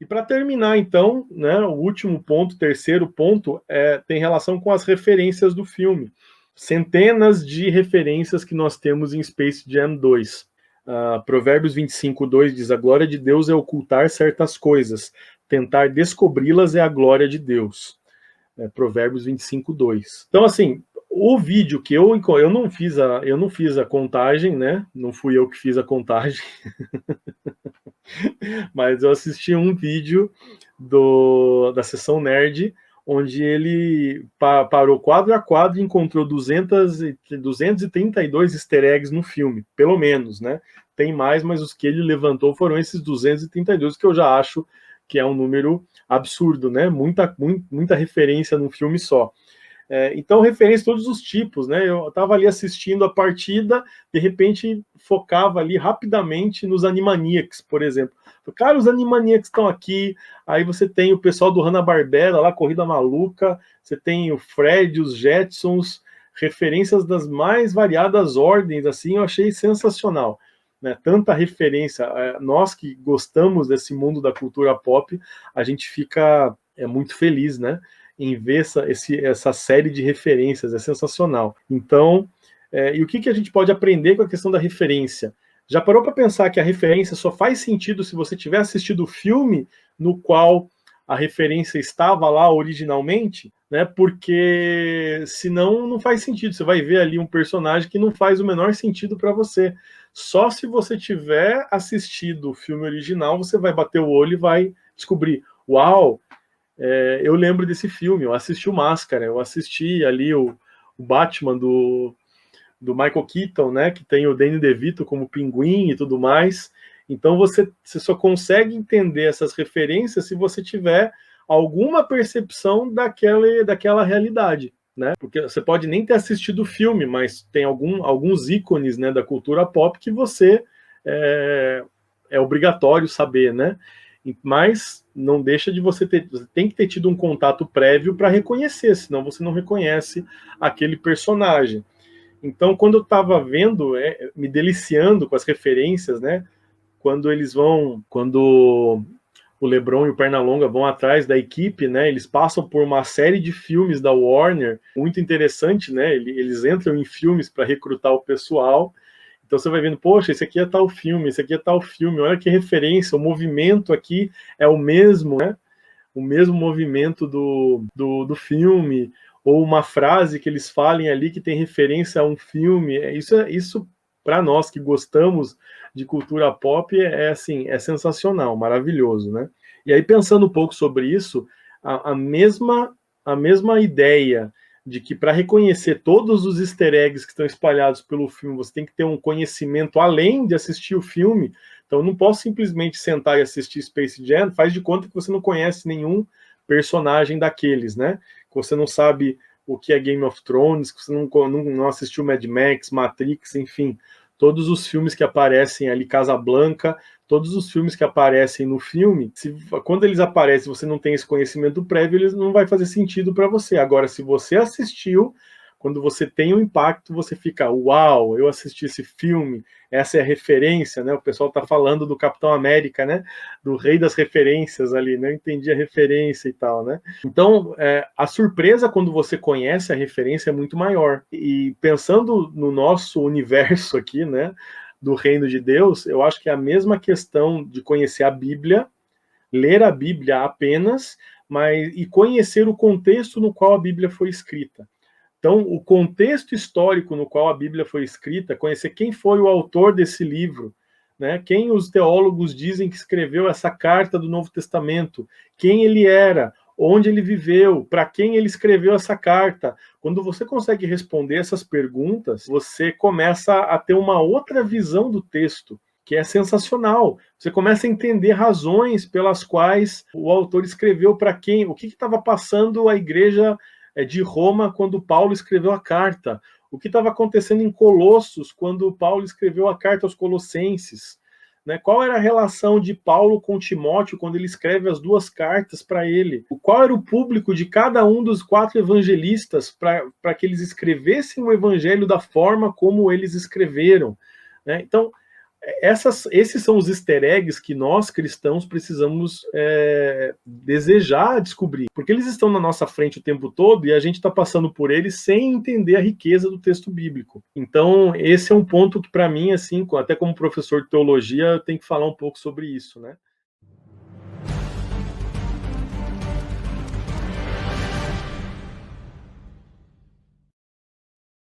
E para terminar, então, né, o último ponto, terceiro ponto, tem relação com as referências do filme. Centenas de referências que nós temos em Space Jam 2. Provérbios 25:2 diz: a glória de Deus é ocultar certas coisas, tentar descobri-las é a glória de Deus. Provérbios 25:2. Então, assim, o vídeo que eu não fiz a contagem, né? Não fui eu que fiz a contagem, mas eu assisti um vídeo da sessão nerd, onde ele parou quadro a quadro e encontrou 232 easter eggs no filme, pelo menos, né? Tem mais, mas os que ele levantou foram esses 232, que eu já acho que é um número absurdo, né? Muita referência num filme só. Então, referência de todos os tipos, né? Eu estava ali assistindo a partida, de repente focava ali rapidamente nos Animaniacs, por exemplo. Cara, os Animaniacs estão aqui, aí você tem o pessoal do Hanna-Barbera lá, Corrida Maluca, você tem o Fred, os Jetsons, referências das mais variadas ordens, assim, eu achei sensacional. Né? Tanta referência, nós que gostamos desse mundo da cultura pop, a gente fica muito feliz, né? Em ver essa série de referências, é sensacional. Então, e o que a gente pode aprender com a questão da referência? Já parou para pensar que a referência só faz sentido se você tiver assistido o filme no qual a referência estava lá originalmente, né? Porque senão não faz sentido. Você vai ver ali um personagem que não faz o menor sentido para você. Só se você tiver assistido o filme original, você vai bater o olho e vai descobrir, uau, eu lembro desse filme, eu assisti o Máscara, eu assisti ali o Batman do Michael Keaton, né, que tem o Danny DeVito como Pinguim e tudo mais. Então você só consegue entender essas referências se você tiver alguma percepção daquela realidade, né? Porque você pode nem ter assistido o filme, mas tem alguns ícones, né, da cultura pop que você é obrigatório saber, né? Mas não deixa de você tem que ter tido um contato prévio para reconhecer, senão você não reconhece aquele personagem. Então, quando eu estava vendo, me deliciando com as referências, né? Quando o LeBron e o Pernalonga vão atrás da equipe, né? Eles passam por uma série de filmes da Warner, muito interessante, né? Eles entram em filmes para recrutar o pessoal. Então você vai vendo, poxa, esse aqui é tal filme, esse aqui é tal filme, olha que referência, o movimento aqui é o mesmo, né? O mesmo movimento do filme, ou uma frase que eles falem ali que tem referência a um filme. Isso para nós que gostamos de cultura pop, assim, é sensacional, maravilhoso, né? E aí, pensando um pouco sobre isso, a mesma ideia de que para reconhecer todos os easter eggs que estão espalhados pelo filme, você tem que ter um conhecimento além de assistir o filme. Então, eu não posso simplesmente sentar e assistir Space Jam, faz de conta que você não conhece nenhum personagem daqueles, né? Que você não sabe o que é Game of Thrones, que você não assistiu Mad Max, Matrix, enfim, todos os filmes que aparecem ali, Casablanca, todos os filmes que aparecem no filme, quando eles aparecem você não tem esse conhecimento prévio, eles não vai fazer sentido para você. Agora, se você assistiu, quando você tem um impacto, você fica, uau, eu assisti esse filme, essa é a referência, né? O pessoal tá falando do Capitão América, né? Do rei das referências ali, né? Eu entendi a referência e tal, né? Então, a surpresa quando você conhece a referência é muito maior. E pensando no nosso universo aqui, né? Do reino de Deus, eu acho que é a mesma questão de conhecer a Bíblia, ler a Bíblia apenas, e conhecer o contexto no qual a Bíblia foi escrita. Então, o contexto histórico no qual a Bíblia foi escrita, conhecer quem foi o autor desse livro, né? Quem os teólogos dizem que escreveu essa carta do Novo Testamento, quem ele era, onde ele viveu, para quem ele escreveu essa carta. Quando você consegue responder essas perguntas, você começa a ter uma outra visão do texto, que é sensacional. Você começa a entender razões pelas quais o autor escreveu para quem, o que estava passando a igreja de Roma quando Paulo escreveu a carta, o que estava acontecendo em Colossos quando Paulo escreveu a carta aos Colossenses, né? Qual era a relação de Paulo com Timóteo quando ele escreve as duas cartas para ele? Qual era o público de cada um dos 4 evangelistas para que eles escrevessem o evangelho da forma como eles escreveram, né? Então, esses são os easter eggs que nós cristãos precisamos desejar descobrir, porque eles estão na nossa frente o tempo todo e a gente está passando por eles sem entender a riqueza do texto bíblico. Então, esse é um ponto que, para mim, assim, até como professor de teologia, eu tenho que falar um pouco sobre isso, né?